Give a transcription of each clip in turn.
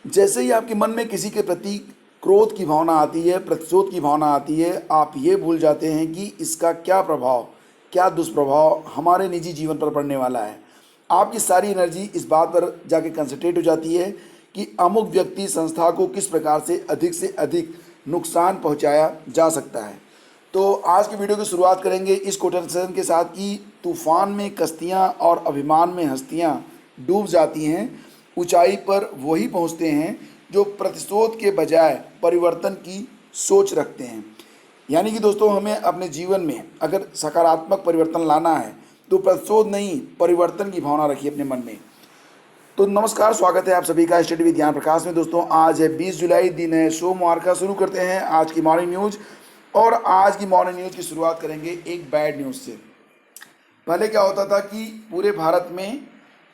जैसे ही आपके मन में किसी के प्रति क्रोध की भावना आती है, प्रतिशोध की भावना आती है, आप ये भूल जाते हैं कि इसका क्या प्रभाव, क्या दुष्प्रभाव हमारे निजी जीवन पर पड़ने वाला है। आपकी सारी एनर्जी इस बात पर जाके कंसंट्रेट हो जाती है कि अमुक व्यक्ति संस्था को किस प्रकार से अधिक नुकसान पहुंचाया जा सकता है। तो आज की वीडियो की शुरुआत करेंगे इस कोटेशन के साथ कि तूफान में कश्तियाँ और अभिमान में हस्तियाँ डूब जाती हैं, ऊंचाई पर वही पहुंचते हैं जो प्रतिशोध के बजाय परिवर्तन की सोच रखते हैं। यानी कि दोस्तों, हमें अपने जीवन में अगर सकारात्मक परिवर्तन लाना है तो प्रतिशोध नहीं, परिवर्तन की भावना रखिए अपने मन में। तो नमस्कार, स्वागत है आप सभी का स्टडी विद ज्ञान प्रकाश में। दोस्तों, आज है 20 जुलाई, दिन है सोमवार का। शुरू करते हैं आज की मॉर्निंग न्यूज। और आज की मॉर्निंग न्यूज की शुरुआत करेंगे एक बैड न्यूज से। पहले क्या होता था कि पूरे भारत में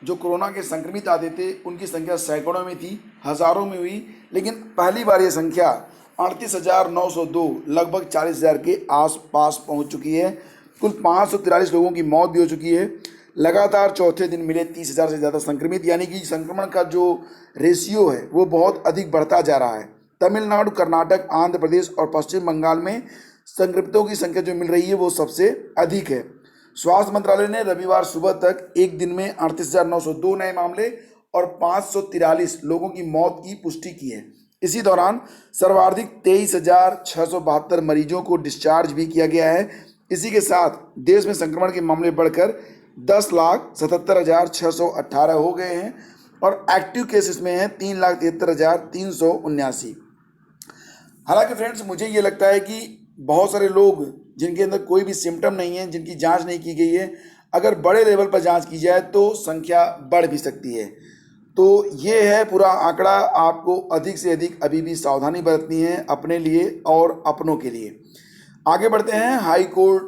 जो कोरोना के संक्रमित आते थे उनकी संख्या सैकड़ों में थी, हज़ारों में हुई, लेकिन पहली बार ये संख्या 38,902 लगभग 40,000 के आसपास पहुंच चुकी है। कुल 543 लोगों की मौत भी हो चुकी है। लगातार चौथे दिन मिले 30,000 से ज़्यादा संक्रमित, यानी कि संक्रमण का जो रेशियो है वो बहुत अधिक बढ़ता जा रहा है। तमिलनाडु, कर्नाटक, आंध्र प्रदेश और पश्चिम बंगाल में संक्रमितों की संख्या जो मिल रही है वो सबसे अधिक है। स्वास्थ्य मंत्रालय ने रविवार सुबह तक एक दिन में 38,902 नए मामले और 543 लोगों की मौत की पुष्टि की है। इसी दौरान सर्वाधिक 23,672 मरीजों को डिस्चार्ज भी किया गया है। इसी के साथ देश में संक्रमण के मामले बढ़कर 10,77,618 हो गए हैं और एक्टिव केसेस में हैं 3,73,379। हालांकि फ्रेंड्स, मुझे ये लगता है कि बहुत सारे लोग जिनके अंदर कोई भी सिम्टम नहीं है, जिनकी जांच नहीं की गई है, अगर बड़े लेवल पर जांच की जाए तो संख्या बढ़ भी सकती है। तो ये है पूरा आंकड़ा। आपको अधिक से अधिक अभी भी सावधानी बरतनी है अपने लिए और अपनों के लिए। आगे बढ़ते हैं। High court,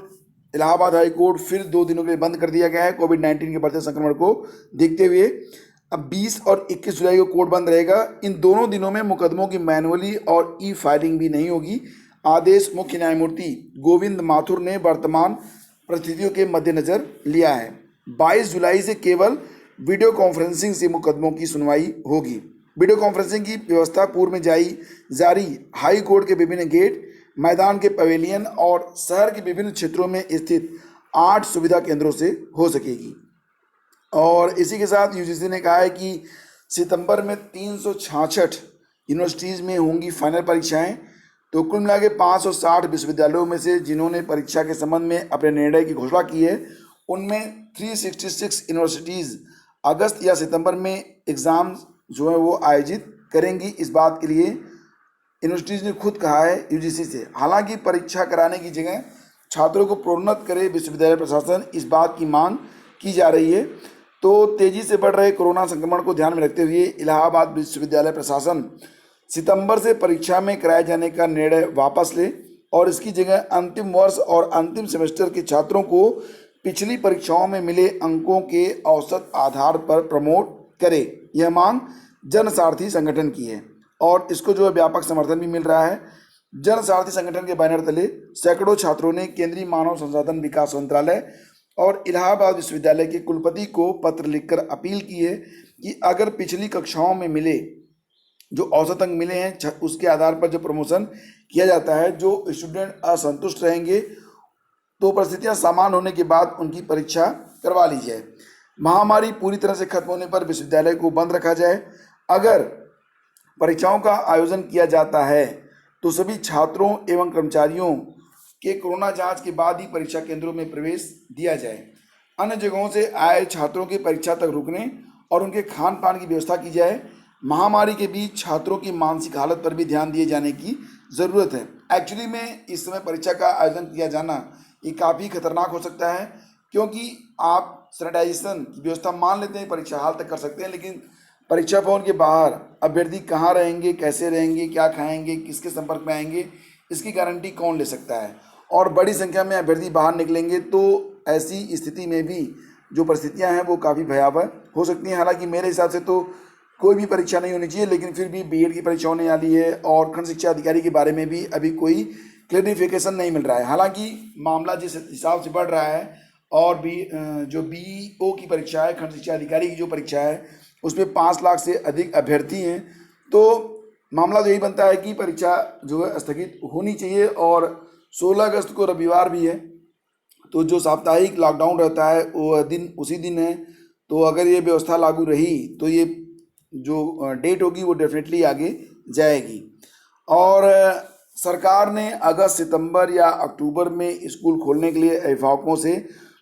Allahabad high court फिर 2 दिनों के लिए बंद कर दिया गया है कोविड-19 के बढ़ते संक्रमण को देखते हुए। अब 20 और 21 जुलाई को कोर्ट बंद रहेगा। इन दोनों दिनों में मुकदमों की मैनुअली और ई फाइलिंग भी नहीं होगी। आदेश मुख्य न्यायमूर्ति गोविंद माथुर ने वर्तमान परिस्थितियों के मद्देनजर लिया है। 22 जुलाई से केवल वीडियो कॉन्फ्रेंसिंग से मुकदमों की सुनवाई होगी। वीडियो कॉन्फ्रेंसिंग की व्यवस्था पूर्व में जारी हाई कोर्ट के विभिन्न गेट, मैदान के पवेलियन और शहर के विभिन्न क्षेत्रों में स्थित 8 सुविधा केंद्रों से हो सकेगी। और इसी के साथ यूजीसी ने कहा है कि सितंबर में 366 यूनिवर्सिटीज़ में होंगी फाइनल परीक्षाएं। तो कुल मिला के 560 विश्वविद्यालयों में से जिन्होंने परीक्षा के संबंध में अपने निर्णय की घोषणा की है, उनमें 366 यूनिवर्सिटीज़ अगस्त या सितंबर में एग्ज़ाम जो है वो आयोजित करेंगी। इस बात के लिए यूनिवर्सिटीज़ ने खुद कहा है यूजीसी से। हालांकि परीक्षा कराने की जगह छात्रों को प्रोन्नत करे विश्वविद्यालय प्रशासन, इस बात की मांग की जा रही है। तो तेज़ी से बढ़ रहे कोरोना संक्रमण को ध्यान में रखते हुए इलाहाबाद विश्वविद्यालय प्रशासन सितंबर से परीक्षा में कराए जाने का निर्णय वापस ले और इसकी जगह अंतिम वर्ष और अंतिम सेमेस्टर के छात्रों को पिछली परीक्षाओं में मिले अंकों के औसत आधार पर प्रमोट करे। यह मांग जनसारथी संगठन की है और इसको जो है व्यापक समर्थन भी मिल रहा है। जनसारथी संगठन के बैनर तले सैकड़ों छात्रों ने केंद्रीय मानव संसाधन विकास मंत्रालय और इलाहाबाद विश्वविद्यालय के कुलपति को पत्र लिखकर अपील की है कि अगर पिछली कक्षाओं में मिले जो औसत अंक मिले हैं उसके आधार पर जो प्रमोशन किया जाता है, जो स्टूडेंट असंतुष्ट रहेंगे तो परिस्थितियां सामान्य होने के बाद उनकी परीक्षा करवा ली जाए। महामारी पूरी तरह से खत्म होने पर विश्वविद्यालय को बंद रखा जाए। अगर परीक्षाओं का आयोजन किया जाता है तो सभी छात्रों एवं कर्मचारियों के कोरोना जांच के बाद ही परीक्षा केंद्रों में प्रवेश दिया जाए। अन्य जगहों से आए छात्रों की परीक्षा तक रुकने और उनके खान पान की व्यवस्था की जाए। महामारी के बीच छात्रों की मानसिक हालत पर भी ध्यान दिए जाने की ज़रूरत है। एक्चुअली में इस समय परीक्षा का आयोजन किया जाना ये काफ़ी खतरनाक हो सकता है, क्योंकि आप सैनिटाइजेशन की व्यवस्था मान लेते हैं, परीक्षा हाल तक कर सकते हैं, लेकिन परीक्षा भवन के बाहर अभ्यर्थी कहाँ रहेंगे, कैसे रहेंगे, क्या खाएंगे, किसके संपर्क में आएंगे, इसकी गारंटी कौन ले सकता है। और बड़ी संख्या में अभ्यर्थी बाहर निकलेंगे तो ऐसी स्थिति में भी जो परिस्थितियां हैं वो काफ़ी भयावह हो सकती हैं। हालांकि मेरे हिसाब से तो कोई भी परीक्षा नहीं होनी चाहिए, लेकिन फिर भी बीएड की परीक्षा होने वाली है और खंड शिक्षा अधिकारी के बारे में भी अभी कोई क्लैरिफिकेशन नहीं मिल रहा है। हालांकि मामला जिस हिसाब से बढ़ रहा है और भी जो बीईओ की परीक्षा है, खंड शिक्षा अधिकारी की जो परीक्षा है, उसमें 5 लाख से अधिक अभ्यर्थी हैं। तो मामला तो यही बनता है कि परीक्षा जो है स्थगित होनी चाहिए। और 16 अगस्त को रविवार भी है, तो जो साप्ताहिक लॉकडाउन रहता है वो दिन उसी दिन है। तो अगर ये व्यवस्था लागू रही तो ये जो डेट होगी वो डेफिनेटली आगे जाएगी। और सरकार ने अगस्त, सितंबर या अक्टूबर में स्कूल खोलने के लिए अभिभावकों से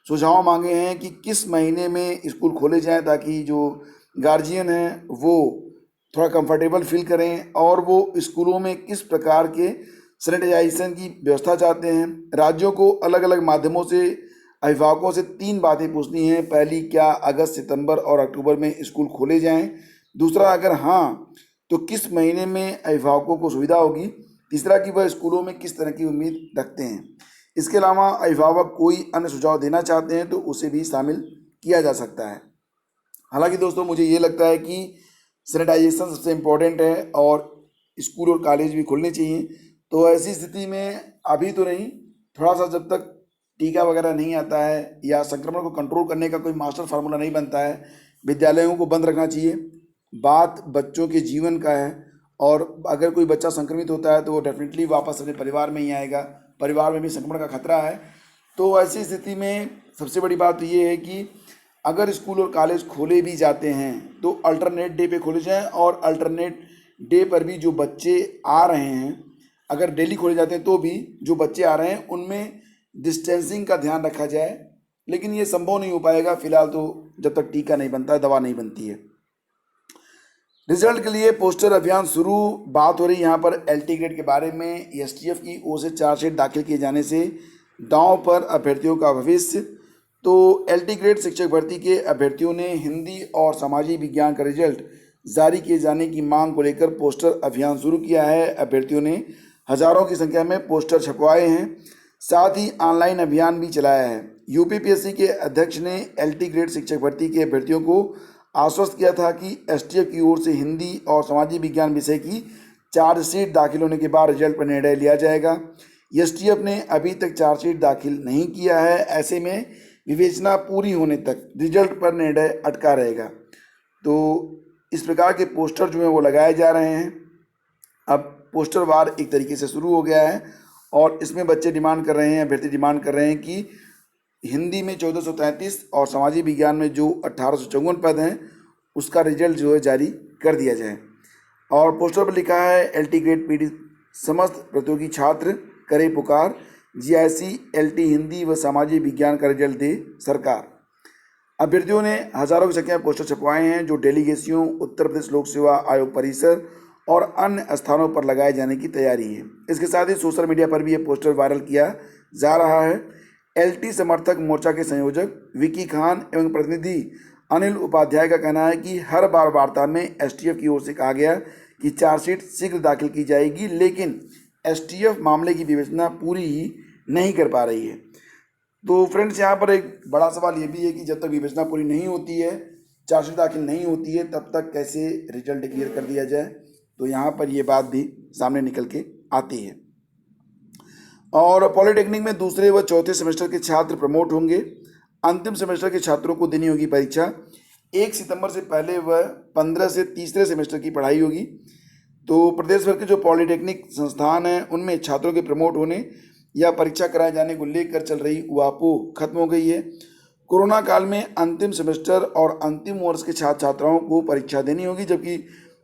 सुझाव मांगे हैं कि किस महीने में स्कूल खोले जाएं, ताकि जो गार्जियन हैं वो थोड़ा कंफर्टेबल फील करें और वो स्कूलों में किस प्रकार के सैनिटाइजेशन की व्यवस्था चाहते हैं। राज्यों को अलग अलग माध्यमों से अभिभावकों से 3 बातें पूछनी हैं। पहली, क्या अगस्त, सितंबर और अक्टूबर में स्कूल खोले जाएं? दूसरा, अगर हाँ तो किस महीने में अभिभावकों को सुविधा होगी? तीसरा, कि वह स्कूलों में किस तरह की उम्मीद रखते हैं। इसके अलावा अभिभावक कोई अन्य सुझाव देना चाहते हैं तो उसे भी शामिल किया जा सकता है। हालांकि दोस्तों, मुझे ये लगता है कि सैनिटाइजेशन सबसे इम्पोर्टेंट है और स्कूल और कॉलेज भी खुलने चाहिए। तो ऐसी स्थिति में अभी तो नहीं, थोड़ा सा जब तक टीका वगैरह नहीं आता है या संक्रमण को कंट्रोल करने का कोई मास्टर फार्मूला नहीं बनता है, विद्यालयों को बंद रखना चाहिए। बात बच्चों के जीवन का है और अगर कोई बच्चा संक्रमित होता है तो वो डेफिनेटली वापस अपने परिवार में ही आएगा, परिवार में भी संक्रमण का खतरा है। तो ऐसी स्थिति में सबसे बड़ी बात तो ये है कि अगर स्कूल और कॉलेज खोले भी जाते हैं तो अल्टरनेट डे पे खोले जाएं, और अल्टरनेट डे पर भी जो बच्चे आ रहे हैं, अगर डेली खोले जाते हैं तो भी जो बच्चे आ रहे हैं उनमें डिस्टेंसिंग का ध्यान रखा जाए। लेकिन ये संभव नहीं हो पाएगा फिलहाल, तो जब तक टीका नहीं बनता है, दवा नहीं बनती है। रिजल्ट के लिए पोस्टर अभियान शुरू। बात हो रही यहाँ पर एलटी ग्रेड के बारे में। एसटीएफ की ओर से चार्जशीट दाखिल किए जाने से दांव पर अभ्यर्थियों का भविष्य। तो एलटी ग्रेड शिक्षक भर्ती के अभ्यर्थियों ने हिंदी और सामाजिक विज्ञान का रिजल्ट जारी किए जाने की मांग को लेकर पोस्टर अभियान शुरू किया है। अभ्यर्थियों ने हजारों की संख्या में पोस्टर छपवाए हैं, साथ ही ऑनलाइन अभियान भी चलाया है। यूपीपीएससी के अध्यक्ष ने एलटी ग्रेड शिक्षक भर्ती के अभ्यर्थियों को आश्वस्त किया था कि एसटीएफ की ओर से हिंदी और सामाजिक विज्ञान विषय की चार्जशीट दाखिल होने के बाद रिजल्ट पर निर्णय लिया जाएगा। एसटीएफ ने अभी तक चार्जशीट दाखिल नहीं किया है, ऐसे में विवेचना पूरी होने तक रिजल्ट पर निर्णय अटका रहेगा। तो इस प्रकार के पोस्टर जो हैं वो लगाए जा रहे हैं। अब पोस्टर वार एक तरीके से शुरू हो गया है और इसमें बच्चे डिमांड कर रहे हैं, अभ्यर्थी डिमांड कर रहे हैं कि हिंदी में 1433 और सामाजिक विज्ञान में जो 1854 पद हैं उसका रिजल्ट जो है जारी कर दिया जाए। और पोस्टर पर लिखा है, एलटी ग्रेड पीटी समस्त प्रतियोगी छात्र करे पुकार, जीआईसी एलटी हिंदी व सामाजिक विज्ञान का रिजल्ट दे सरकार। अभ्यर्थियों ने हजारों की संख्या में पोस्टर छपवाए हैं जो डेलीगेशियों, उत्तर प्रदेश लोक सेवा आयोग परिसर और अन्य स्थानों पर लगाए जाने की तैयारी है। इसके साथ ही सोशल मीडिया पर भी ये पोस्टर वायरल किया जा रहा है। एलटी समर्थक मोर्चा के संयोजक विकी खान एवं प्रतिनिधि अनिल उपाध्याय का कहना है कि हर बार वार्ता में एसटीएफ की ओर से कहा गया कि चार्जशीट शीघ्र दाखिल की जाएगी, लेकिन एसटीएफ मामले की विवेचना पूरी ही नहीं कर पा रही है। तो फ्रेंड्स, यहाँ पर एक बड़ा सवाल ये भी है कि जब तक विवेचना पूरी नहीं होती है, चार्जशीट दाखिल नहीं होती है, तब तक कैसे रिजल्ट डिक्लेयर कर दिया जाए। तो यहाँ पर ये बात भी सामने निकल के आती है। और पॉलिटेक्निक में दूसरे व चौथे सेमेस्टर के छात्र प्रमोट होंगे। अंतिम सेमेस्टर के छात्रों को देनी होगी परीक्षा। 1 सितंबर से पहले व 15 से तीसरे सेमेस्टर की पढ़ाई होगी। तो प्रदेश भर के जो पॉलिटेक्निक संस्थान हैं उनमें छात्रों के प्रमोट होने या परीक्षा कराए जाने को लेकर चल रही उहापोह खत्म हो गई है। कोरोना काल में अंतिम सेमेस्टर और अंतिम वर्ष के छात्र छात्राओं को परीक्षा देनी होगी, जबकि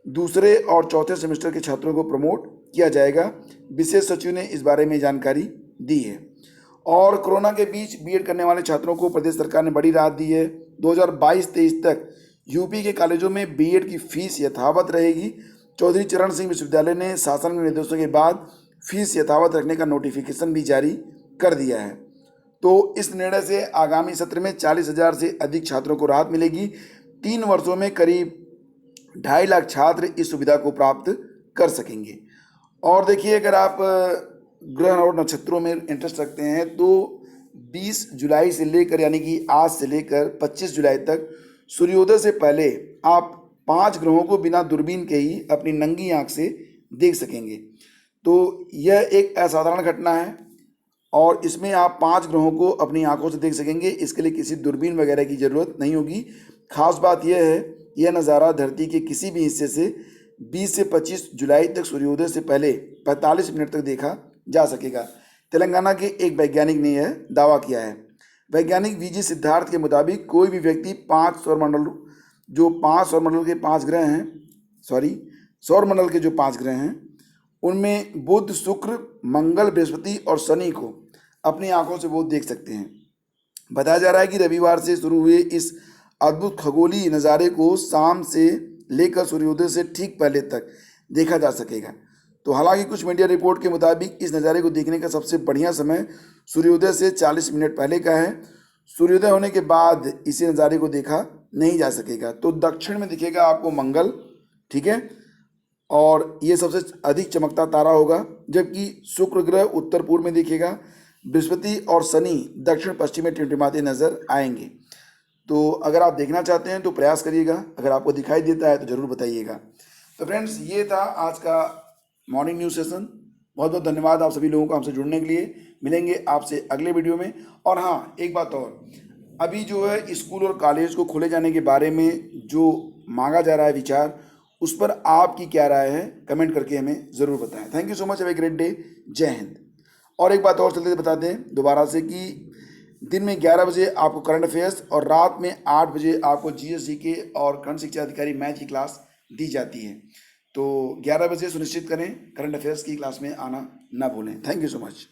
दूसरे और चौथे सेमेस्टर के छात्रों को प्रमोट किया जाएगा। विशेष सचिव ने इस बारे में जानकारी दी है। और कोरोना के बीच बीएड करने वाले छात्रों को प्रदेश सरकार ने बड़ी राहत दी है। 2022-23 तक यूपी के कॉलेजों में बीएड की फीस यथावत रहेगी। चौधरी चरण सिंह विश्वविद्यालय ने शासन के निर्देशों के बाद फीस यथावत रखने का नोटिफिकेशन भी जारी कर दिया है। तो इस निर्णय से आगामी सत्र में 40,000 से अधिक छात्रों को राहत मिलेगी। 3 वर्षों में करीब 2.5 लाख छात्र इस सुविधा को प्राप्त कर सकेंगे। और देखिए, अगर आप ग्रह और नक्षत्रों में इंटरेस्ट रखते हैं तो 20 जुलाई से लेकर, यानी कि आज से लेकर 25 जुलाई तक सूर्योदय से पहले आप 5 ग्रहों को बिना दूरबीन के ही अपनी नंगी आंख से देख सकेंगे। तो यह एक असाधारण घटना है और इसमें आप 5 ग्रहों को अपनी आंखों से देख सकेंगे। इसके लिए किसी दूरबीन वगैरह की ज़रूरत नहीं होगी। खास बात यह है, यह नज़ारा धरती के किसी भी हिस्से से 20 से 25 जुलाई तक सूर्योदय से पहले 45 मिनट तक देखा जा सकेगा। तेलंगाना के एक वैज्ञानिक ने यह दावा किया है। वैज्ञानिक वीजी सिद्धार्थ के मुताबिक कोई भी व्यक्ति 5 सौरमंडल जो 5 सौरमंडल के 5 ग्रह हैं सौरमंडल के जो 5 ग्रह हैं उनमें बुध, शुक्र, मंगल, बृहस्पति और शनि को अपनी आंखों से वो देख सकते हैं। बताया जा रहा है कि रविवार से शुरू हुए इस अद्भुत खगोलीय नज़ारे को शाम से लेकर सूर्योदय से ठीक पहले तक देखा जा सकेगा। तो हालांकि कुछ मीडिया रिपोर्ट के मुताबिक इस नज़ारे को देखने का सबसे बढ़िया समय सूर्योदय से 40 मिनट पहले का है। सूर्योदय होने के बाद इसी नज़ारे को देखा नहीं जा सकेगा। तो दक्षिण में दिखेगा आपको मंगल, ठीक है, और ये सबसे अधिक चमकता तारा होगा, जबकि शुक्र ग्रह उत्तर पूर्व में दिखेगा। बृहस्पति और शनि दक्षिण पश्चिम में टिमटिमाते नजर आएंगे। तो अगर आप देखना चाहते हैं तो प्रयास करिएगा, अगर आपको दिखाई देता है तो ज़रूर बताइएगा। तो फ्रेंड्स, ये था आज का मॉर्निंग न्यूज़ सेशन। बहुत बहुत धन्यवाद आप सभी लोगों को हमसे जुड़ने के लिए। मिलेंगे आपसे अगले वीडियो में। और हाँ, एक बात और, अभी जो है स्कूल और कॉलेज को खोले जाने के बारे में जो मांगा जा रहा है विचार, उस पर आपकी क्या राय है, कमेंट करके हमें ज़रूर बताएं। Thank you so much, have a great day. जय हिंद। और एक बात और चलते बता दें दोबारा से कि दिन में 11 बजे आपको करंट अफेयर्स और रात में 8 बजे आपको जीएस के और खंड शिक्षा अधिकारी मैथ की क्लास दी जाती है। तो 11 बजे सुनिश्चित करें करंट अफेयर्स की क्लास में आना ना भूलें। Thank you so much.